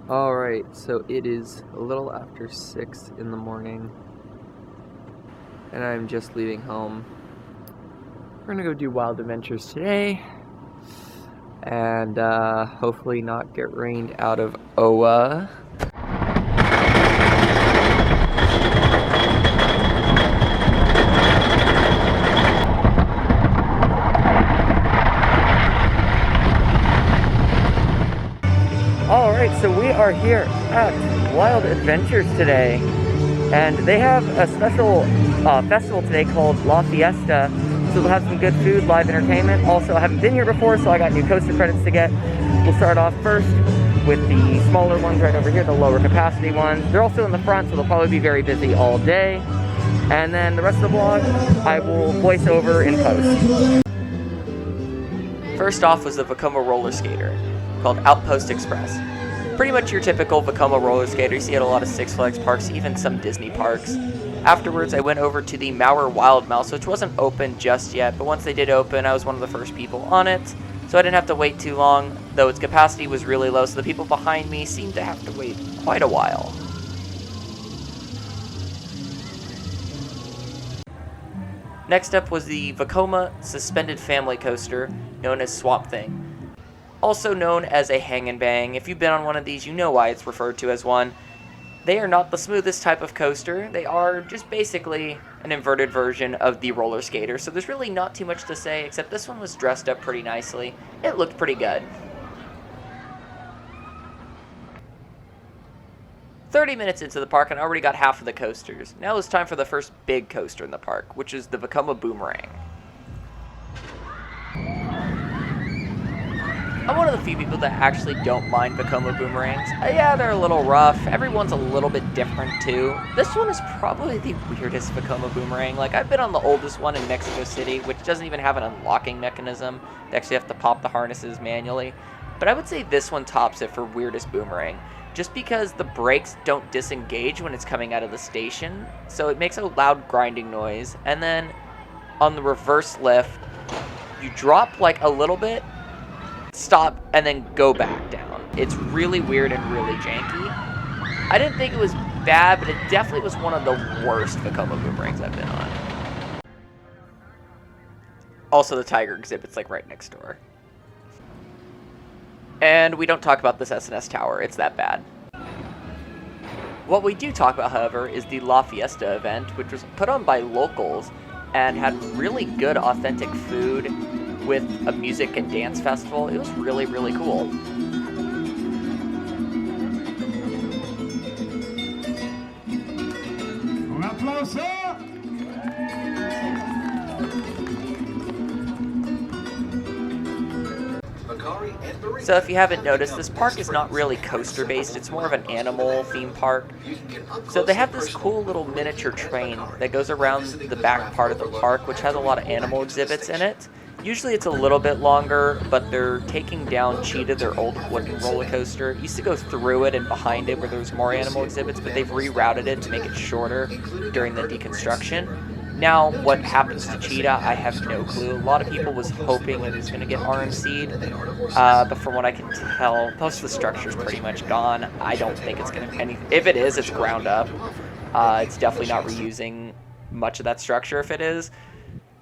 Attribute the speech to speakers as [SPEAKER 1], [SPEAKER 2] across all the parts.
[SPEAKER 1] Alright, so it is a little after 6 in the morning, and I'm just leaving home. We're gonna go do wild adventures today, and hopefully not get rained out of Oa. Alright, so we are here at Wild Adventures today, and they have a special festival today called La Fiesta, so they'll have some good food, live entertainment. Also, I haven't been here before, so I got new coaster credits to get. We'll start off first with the smaller ones right over here, the lower capacity ones. They're also in the front, so they'll probably be very busy all day. And then the rest of the vlog, I will voice over in post. First off was the Vekoma roller skater, called Outpost Express. Pretty much your typical Vekoma roller skater. You see it at a lot of Six Flags parks, even some Disney parks. Afterwards, I went over to the Mauer Wild Mouse, which wasn't open just yet, but once they did open, I was one of the first people on it, so I didn't have to wait too long, though its capacity was really low, so the people behind me seemed to have to wait quite a while. Next up was the Vekoma Suspended Family Coaster, known as Swamp Thing. Also known as a hang and bang. If you've been on one of these, you know why it's referred to as one. They are not the smoothest type of coaster. They are just basically an inverted version of the roller skater. So there's really not too much to say, except this one was dressed up pretty nicely. It looked pretty good. 30 minutes into the park and I already got half of the coasters. Now it's time for the first big coaster in the park, which is the Vekoma Boomerang. I'm one of the few people that actually don't mind Vekoma boomerangs. Yeah, they're a little rough. Everyone's a little bit different too. This one is probably the weirdest Vekoma boomerang. Like, I've been on the oldest one in Mexico City, which doesn't even have an unlocking mechanism. They actually have to pop the harnesses manually. But I would say this one tops it for weirdest boomerang, just because the brakes don't disengage when it's coming out of the station, so it makes a loud grinding noise. And then on the reverse lift, you drop like a little bit, stop, and then go back down. It's really weird and really janky. I didn't think it was bad, but it definitely was one of the worst Vekoma boomerangs I've been on. Also, the tiger exhibit's like right next door. And we don't talk about this SNS tower, it's that bad. What we do talk about, however, is the La Fiesta event, which was put on by locals and had really good authentic food with a music and dance festival. It was really, really cool. So if you haven't noticed, this park is not really coaster based, it's more of an animal theme park. So they have this cool little miniature train that goes around the back part of the park, which has a lot of animal exhibits in it. Usually it's a little bit longer, but they're taking down Cheetah, their old wooden roller coaster. It used to go through it and behind it where there was more animal exhibits, but they've rerouted it to make it shorter during the deconstruction. Now, what happens to Cheetah, I have no clue. A lot of people was hoping it was going to get RMC'd, but from what I can tell, most of the structure is pretty much gone. I don't think it's going to be any. If it is, it's ground up. It's definitely not reusing much of that structure if it is.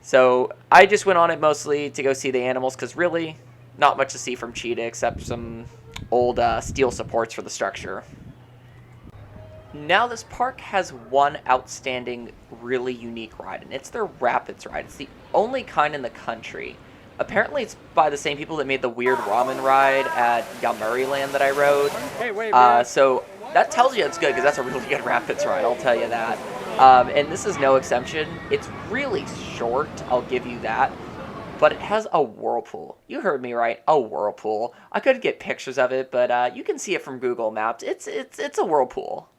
[SPEAKER 1] So I just went on it mostly to go see the animals, because really, not much to see from Cheetah except some old steel supports for the structure. Now this park has one outstanding, really unique ride, and it's their Rapids ride. It's the only kind in the country. Apparently it's by the same people that made the weird ramen ride at Yamuriland that I rode. So that tells you it's good, because that's a really good Rapids ride, I'll tell you that. And this is no exception. It's really short, I'll give you that. But it has a whirlpool. You heard me right, a whirlpool. I couldn't get pictures of it, but you can see it from Google Maps. It's a whirlpool.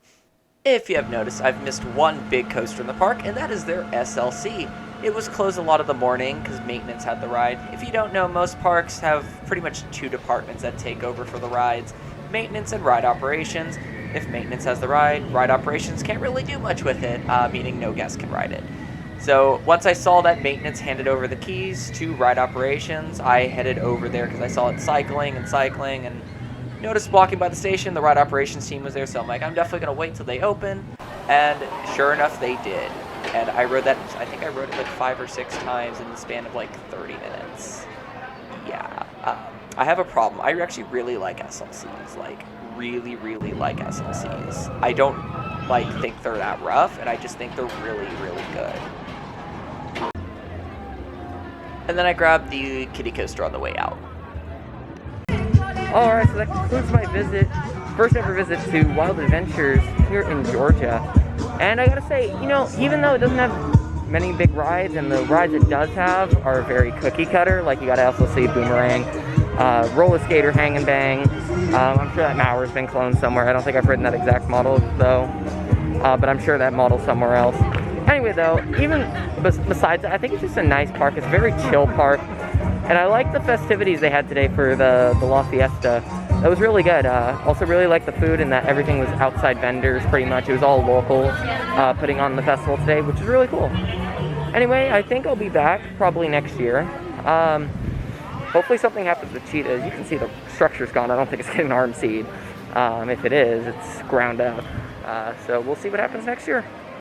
[SPEAKER 1] If you have noticed, I've missed one big coaster in the park, and that is their SLC. It was closed a lot of the morning because maintenance had the ride. If you don't know, most parks have pretty much two departments that take over for the rides: maintenance and ride operations. If maintenance has the ride operations can't really do much with it, meaning no guest can ride it. So once I saw that maintenance handed over the keys to ride operations, I headed over there because I saw it cycling, and Noticed walking by the station, the ride operations team was there, so I'm like, I'm definitely going to wait till they open. And sure enough, they did. And I rode that, I think I rode it like 5 or 6 times in the span of like 30 minutes. Yeah. I have a problem. I actually really like SLCs, like really, really like SLCs. I don't like think they're that rough, and I just think they're really, really good. And then I grabbed the kiddie coaster on the way out. Alright, so that concludes my visit, first ever visit to Wild Adventures here in Georgia. And I gotta say, you know, even though it doesn't have many big rides, and the rides it does have are very cookie cutter, like you gotta also see Boomerang, Roller Skater, Hang and Bang. I'm sure that Mauer's been cloned somewhere. I don't think I've ridden that exact model though, but I'm sure that model's somewhere else. Anyway though, even besides that, I think it's just a nice park. It's a very chill park. And I like the festivities they had today for the La Fiesta. That was really good. Also really liked the food, and that everything was outside vendors pretty much. It was all local putting on the festival today, which is really cool. Anyway, I think I'll be back probably next year. Hopefully something happens with Cheetahs. You can see the structure's gone. I don't think it's getting RMC'd. If it is, it's ground up. So we'll see what happens next year.